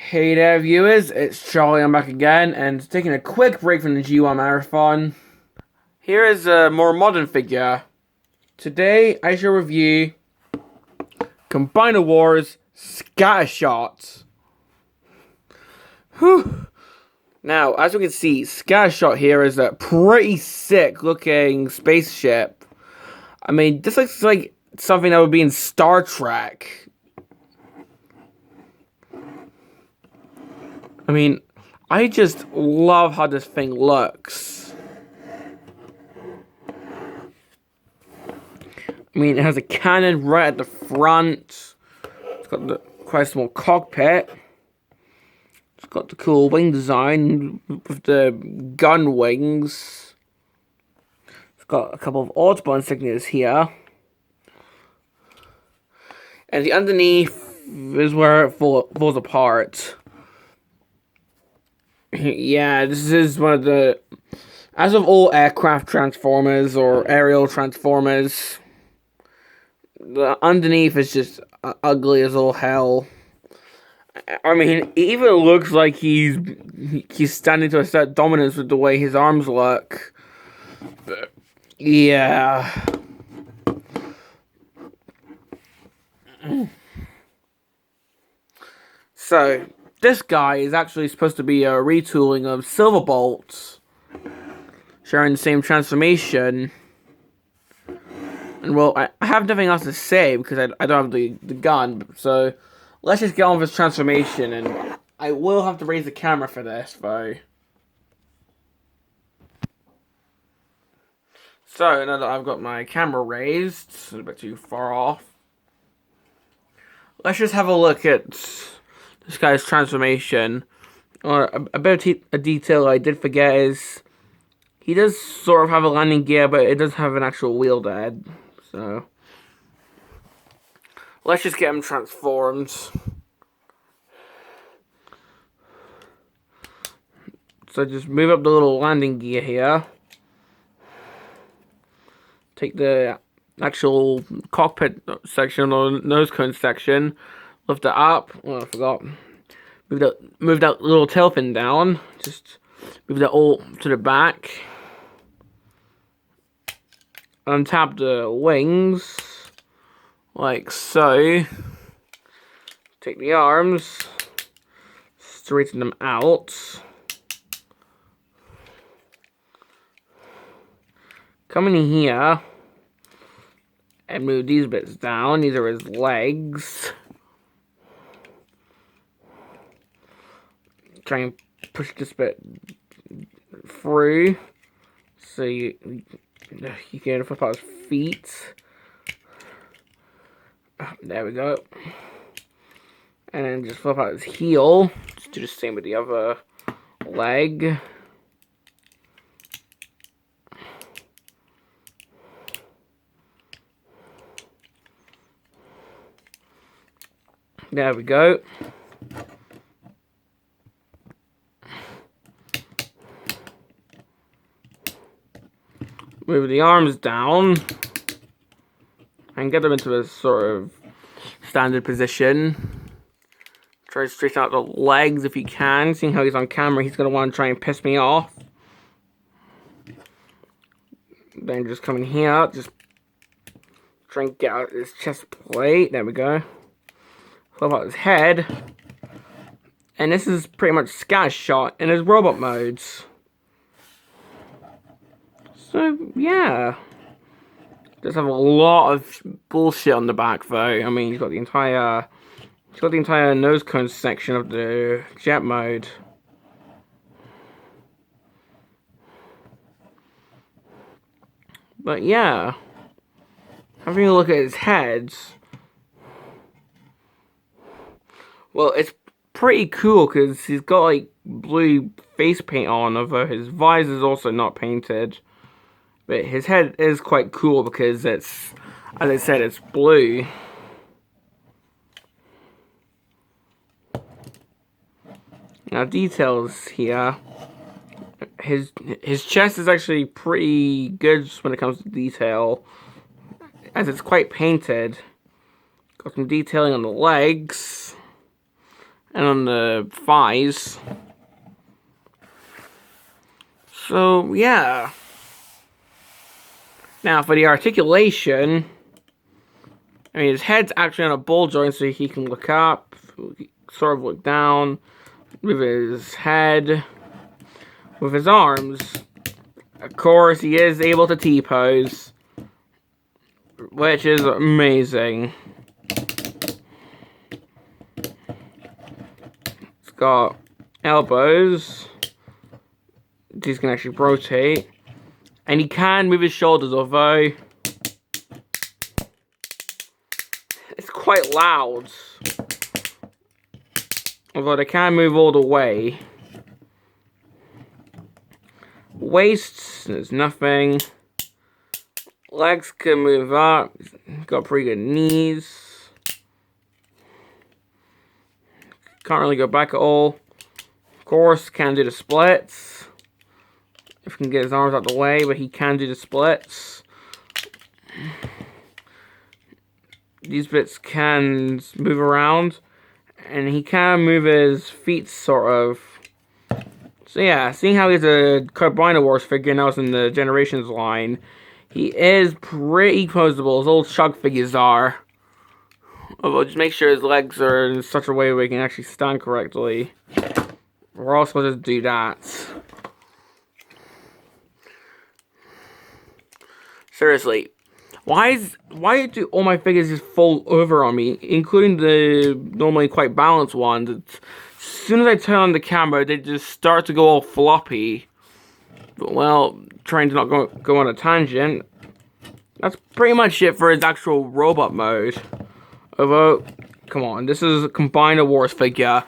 Hey there, viewers. It's Charlie. I'm back again and taking a quick break from the G1 Marathon. Here is a more modern figure. Today, I shall review Combiner Wars Scattershot. Whew. Now, as we can see, Scattershot here is a pretty sick looking spaceship. I mean, this looks like something that would be in Star Trek. I mean, I just love how this thing looks. I mean, it has a cannon right at the front. It's got the quite small cockpit. It's got the cool wing design with the gun wings. It's got a couple of Autobot insignias here. And the underneath is where it falls apart. Yeah, this is one of the... As of all aircraft transformers or aerial transformers, the underneath is just ugly as all hell. I mean, it even looks like he's standing to assert dominance with the way his arms look. But, yeah. So, this guy is actually supposed to be a retooling of Silverbolt, sharing the same transformation. And well, I have nothing else to say because I don't have the gun, so let's just get on with this transformation, and I will have to raise the camera for this, though. So, now that I've got my camera raised, it's a bit too far off, let's just have a look at this guy's transformation. A bit of a detail I did forget is he does sort of have a landing gear, but it does have an actual wheel head. So let's just get him transformed. So just move up the little landing gear here. Take the actual cockpit section or nose cone section. Lift it up. Oh, I forgot. Move that little tail fin down. Just move that all to the back. Untap the wings, like so. Take the arms, straighten them out. Come in here and move these bits down. These are his legs. Try and push this bit through so you can flip out his feet. There we go. And then just flip out his heel. Just do the same with the other leg. There we go. Move the arms down and get them into a sort of standard position. Try to straighten out the legs if you can. Seeing how he's on camera, he's going to want to try and piss me off. Then just come in here, just try and get out his chest plate. There we go. Flip out his head. And this is pretty much Scattershot in his robot modes. So, yeah. Does have a lot of bullshit on the back, though. I mean, he's got the entire nose cone section of the jet mode. But yeah, having a look at his head, well, it's pretty cool because he's got like blue face paint on, although his visor's also not painted. But his head is quite cool because it's, as I said, it's blue. Now, details here. His chest is actually pretty good when it comes to detail, as it's quite painted. Got some detailing on the legs. and on the thighs. So, yeah. Now, for the articulation, I mean, his head's actually on a ball joint, so he can look up, sort of look down, with his head, with his arms. Of course, he is able to T-pose, which is amazing. He's got elbows. These can actually rotate. And he can move his shoulders, although it's quite loud. Although they can move all the way. Waist, there's nothing. Legs can move up. He's got pretty good knees. Can't really go back at all. Of course, can do the splits. If he can get his arms out the way, but he can do the splits. These bits can move around. And he can move his feet, sort of. So yeah, seeing how he's a Combiner Wars figure now in the Generations line, he is pretty posable, as old Chug figures are. Although, just make sure his legs are in such a way where he can actually stand correctly. We're all supposed to do that. Seriously, why do all my figures just fall over on me, including the normally quite balanced ones? As soon as I turn on the camera, they just start to go all floppy. But, well, trying to not go on a tangent, that's pretty much it for his actual robot mode. Although, come on, this is a Combiner Wars figure.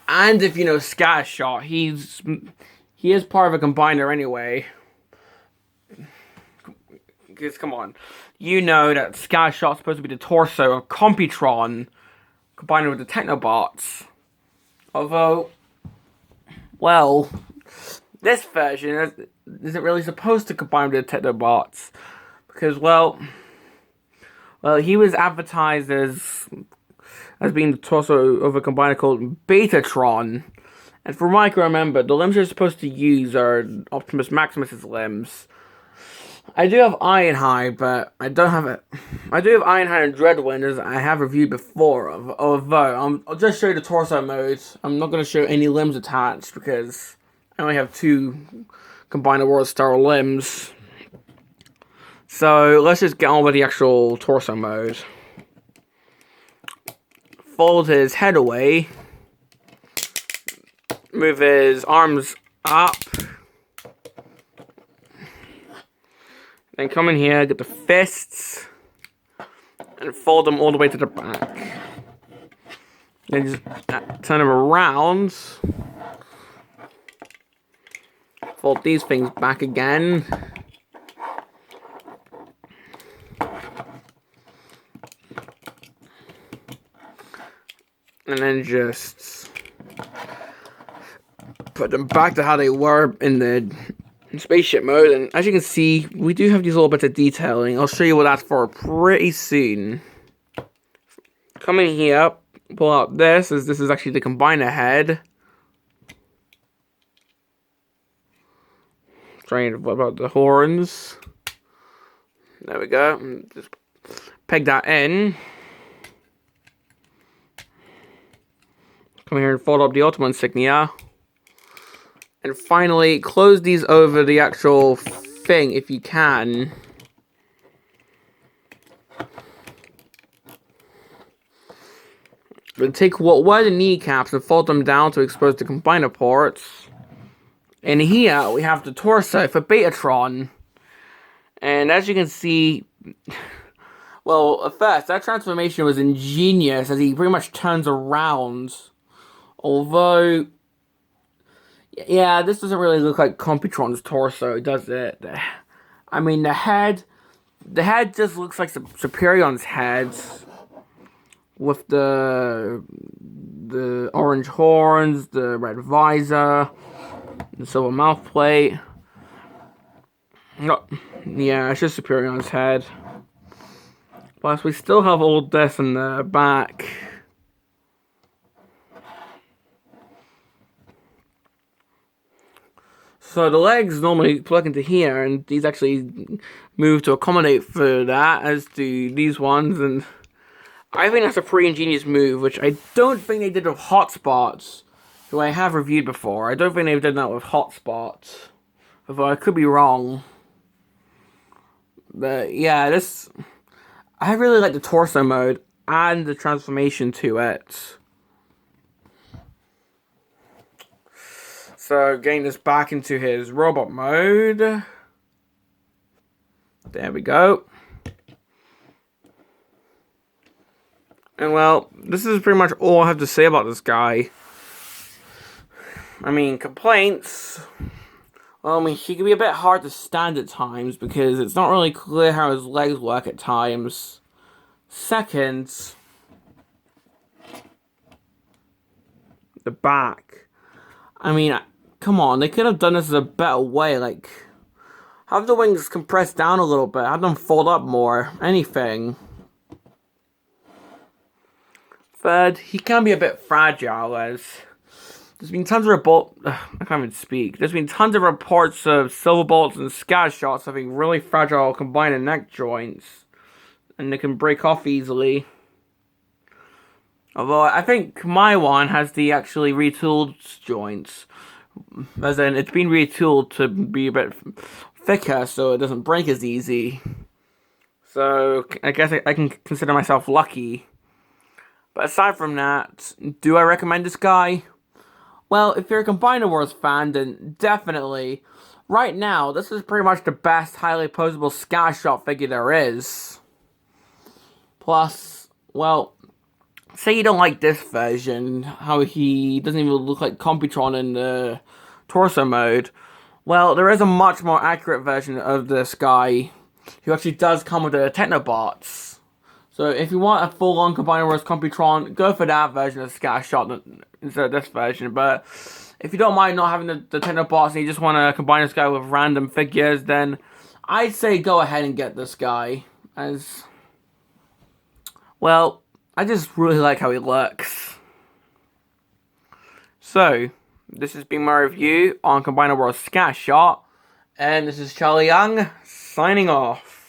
And if you know Scattershot, he is part of a Combiner anyway. Because, come on, you know that Scattershot's supposed to be the torso of Computron combined with the Technobots. Although, well, this version isn't really supposed to combine with the Technobots. Because, well, he was advertised as being the torso of a combiner called Betatron. And from what I can remember, the limbs you're supposed to use are Optimus Maximus's limbs. I do have Ironhide, but I don't have it. I do have Ironhide and Dreadwind, as I have reviewed before. Although, I'll just show you the torso mode. I'm not going to show any limbs attached, because I only have 2 Combiner Wars style limbs. So, let's just get on with the actual torso mode. Fold his head away. Move his arms up. Then come in here, get the fists, and fold them all the way to the back. Then just turn them around. Fold these things back again. And then just put them back to how they were in the spaceship mode. And as you can see, we do have these little bits of detailing. I'll show you what that's for pretty soon. Come in here, pull out this, as this is actually the combiner head. Trying to flip out the horns. There we go. Just peg that in. Come here and fold up the Ultima insignia. And finally, close these over the actual thing if you can. But take what were the kneecaps and fold them down to expose the combiner ports. And here we have the torso for Betatron. And as you can see, well, at first, that transformation was ingenious as he pretty much turns around. Although, yeah, this doesn't really look like Computron's torso, does it? I mean, the head just looks like Superion's head. With the orange horns, the red visor, the silver mouth plate. Oh, yeah, it's just Superion's head. Plus, we still have all this in the back. So the legs normally plug into here, and these actually move to accommodate for that, as do these ones, and I think that's a pretty ingenious move, which I don't think they did with Hotspots, who I have reviewed before. I don't think they've done that with Hotspots, although I could be wrong. But yeah, I really like the torso mode and the transformation to it. So getting this back into his robot mode. There we go. And well, this is pretty much all I have to say about this guy. I mean, complaints. Well, I mean, he can be a bit hard to stand at times because it's not really clear how his legs work at times. Second, the back. I mean, come on, they could have done this in a better way. Like, have the wings compressed down a little bit, have them fold up more, anything. Third, he can be a bit fragile, as there's been tons of I can't even speak. There's been tons of reports of Silverbolts and Scattershots having really fragile combined neck joints, and they can break off easily. Although I think my one has the actually retooled joints, as in it's been retooled to be a bit thicker, so it doesn't break as easy. So I guess I can consider myself lucky. But aside from that, do I recommend this guy? Well, if you're a Combiner Wars fan, then definitely. Right now, this is pretty much the best highly posable Scattershot figure there is. Plus, well, say you don't like this version, how he doesn't even look like Computron in the torso mode. Well, there is a much more accurate version of this guy, who actually does come with the Technobots. So if you want a full-on Combiner Wars Computron, go for that version of Scattershot instead of this version. But if you don't mind not having the Technobots and you just want to combine this guy with random figures, then I'd say go ahead and get this guy. As, well, I just really like how he looks. So, this has been my review on Combiner Wars Scattershot. And this is Charlie Young, signing off.